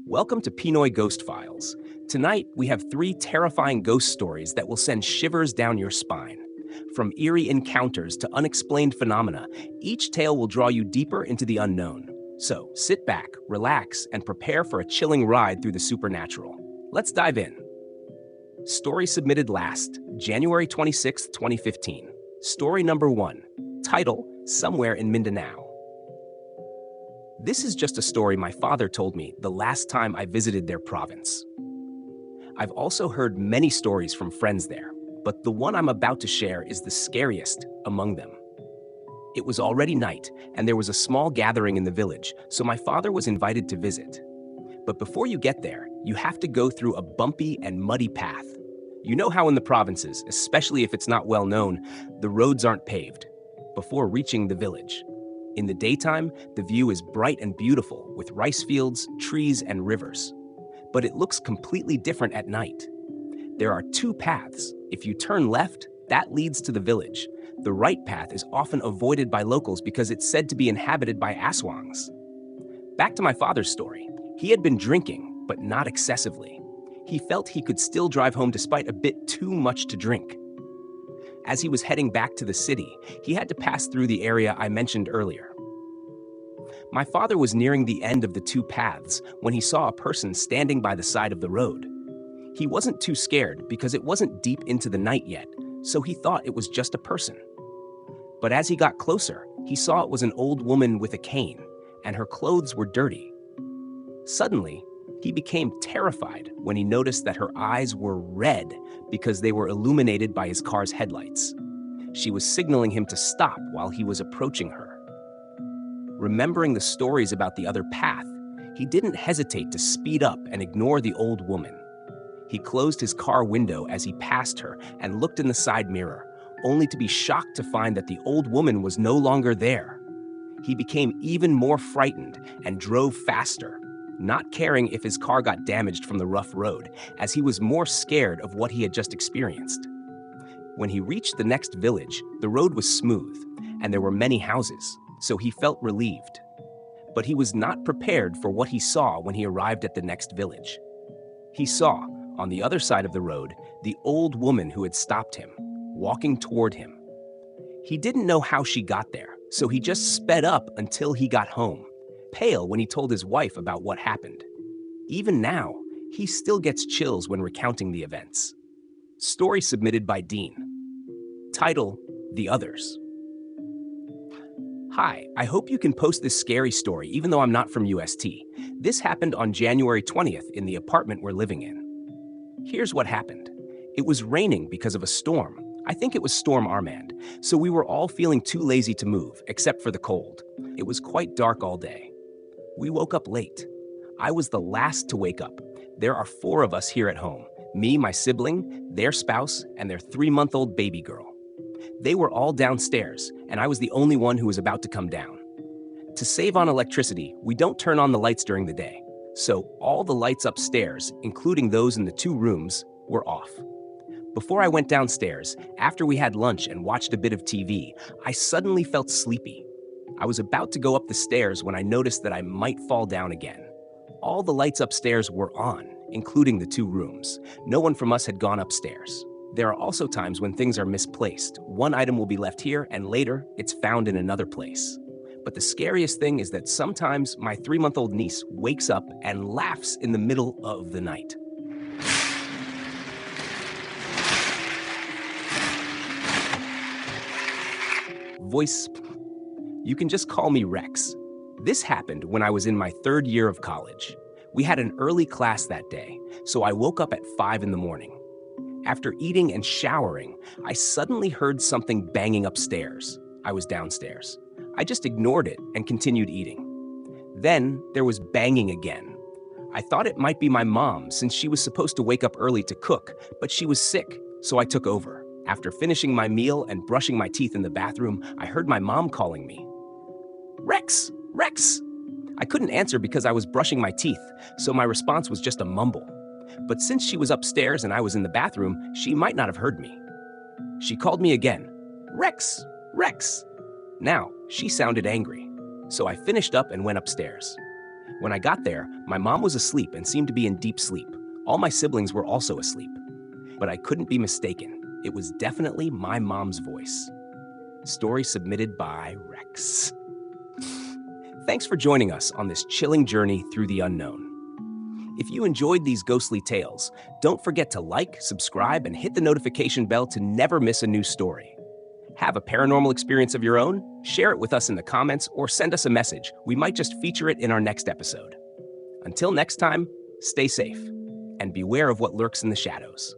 Welcome to Pinoy Ghost Files. Tonight, we have three terrifying ghost stories that will send shivers down your spine. From eerie encounters to unexplained phenomena, each tale will draw you deeper into the unknown. So, sit back, relax, and prepare for a chilling ride through the supernatural. Let's dive in. Story submitted last, January 26, 2015. Story number 1. Title, Somewhere in Mindanao. This is just a story my father told me the last time I visited their province. I've also heard many stories from friends there, but the one I'm about to share is the scariest among them. It was already night, and there was a small gathering in the village, so my father was invited to visit. But before you get there, you have to go through a bumpy and muddy path. You know how in the provinces, especially if it's not well known, the roads aren't paved before reaching the village. In the daytime, the view is bright and beautiful with rice fields, trees, and rivers. But it looks completely different at night. There are two paths. If you turn left, that leads to the village. The right path is often avoided by locals because it's said to be inhabited by aswangs. Back to my father's story. He had been drinking, but not excessively. He felt he could still drive home despite a bit too much to drink. As he was heading back to the city, he had to pass through the area I mentioned earlier. My father was nearing the end of the two paths when he saw a person standing by the side of the road. He wasn't too scared because it wasn't deep into the night yet, so he thought it was just a person. But as he got closer, he saw it was an old woman with a cane, and her clothes were dirty. Suddenly, he became terrified when he noticed that her eyes were red because they were illuminated by his car's headlights. She was signaling him to stop while he was approaching her. Remembering the stories about the other path, he didn't hesitate to speed up and ignore the old woman. He closed his car window as he passed her and looked in the side mirror, only to be shocked to find that the old woman was no longer there. He became even more frightened and drove faster, not caring if his car got damaged from the rough road, as he was more scared of what he had just experienced. When he reached the next village, the road was smooth, and there were many houses, so he felt relieved. But he was not prepared for what he saw when he arrived at the next village. He saw, on the other side of the road, the old woman who had stopped him, walking toward him. He didn't know how she got there, so he just sped up until he got home, pale when he told his wife about what happened. Even now, he still gets chills when recounting the events. Story submitted by Dean. Title, The Others. Hi, I hope you can post this scary story even though I'm not from UST. This happened on January 20th in the apartment we're living in. Here's what happened. It was raining because of a storm. I think it was Storm Armand, so we were all feeling too lazy to move, except for the cold. It was quite dark all day. We woke up late. I was the last to wake up. There are 4 of us here at home. Me, my sibling, their spouse, and their 3-month-old baby girl. They were all downstairs, and I was the only one who was about to come down. To save on electricity, we don't turn on the lights during the day. So all the lights upstairs, including those in the 2 rooms, were off. Before I went downstairs, after we had lunch and watched a bit of TV, I suddenly felt sleepy. I was about to go up the stairs when I noticed that I might fall down again. All the lights upstairs were on, including the 2 rooms. No one from us had gone upstairs. There are also times when things are misplaced. One item will be left here, and later, it's found in another place. But the scariest thing is that sometimes my 3-month-old niece wakes up and laughs in the middle of the night. Voice. You can just call me Rex. This happened when I was in my 3rd year of college. We had an early class that day, so I woke up at 5 in the morning. After eating and showering, I suddenly heard something banging upstairs. I was downstairs. I just ignored it and continued eating. Then there was banging again. I thought it might be my mom since she was supposed to wake up early to cook, but she was sick, so I took over. After finishing my meal and brushing my teeth in the bathroom, I heard my mom calling me. Rex! Rex! I couldn't answer because I was brushing my teeth, so my response was just a mumble. But since she was upstairs and I was in the bathroom, she might not have heard me. She called me again. Rex! Rex! Now, she sounded angry, so I finished up and went upstairs. When I got there, my mom was asleep and seemed to be in deep sleep. All my siblings were also asleep. But I couldn't be mistaken. It was definitely my mom's voice. Story submitted by Rex. Thanks for joining us on this chilling journey through the unknown. If you enjoyed these ghostly tales, don't forget to like, subscribe, and hit the notification bell to never miss a new story. Have a paranormal experience of your own? Share it with us in the comments or send us a message. We might just feature it in our next episode. Until next time, stay safe and beware of what lurks in the shadows.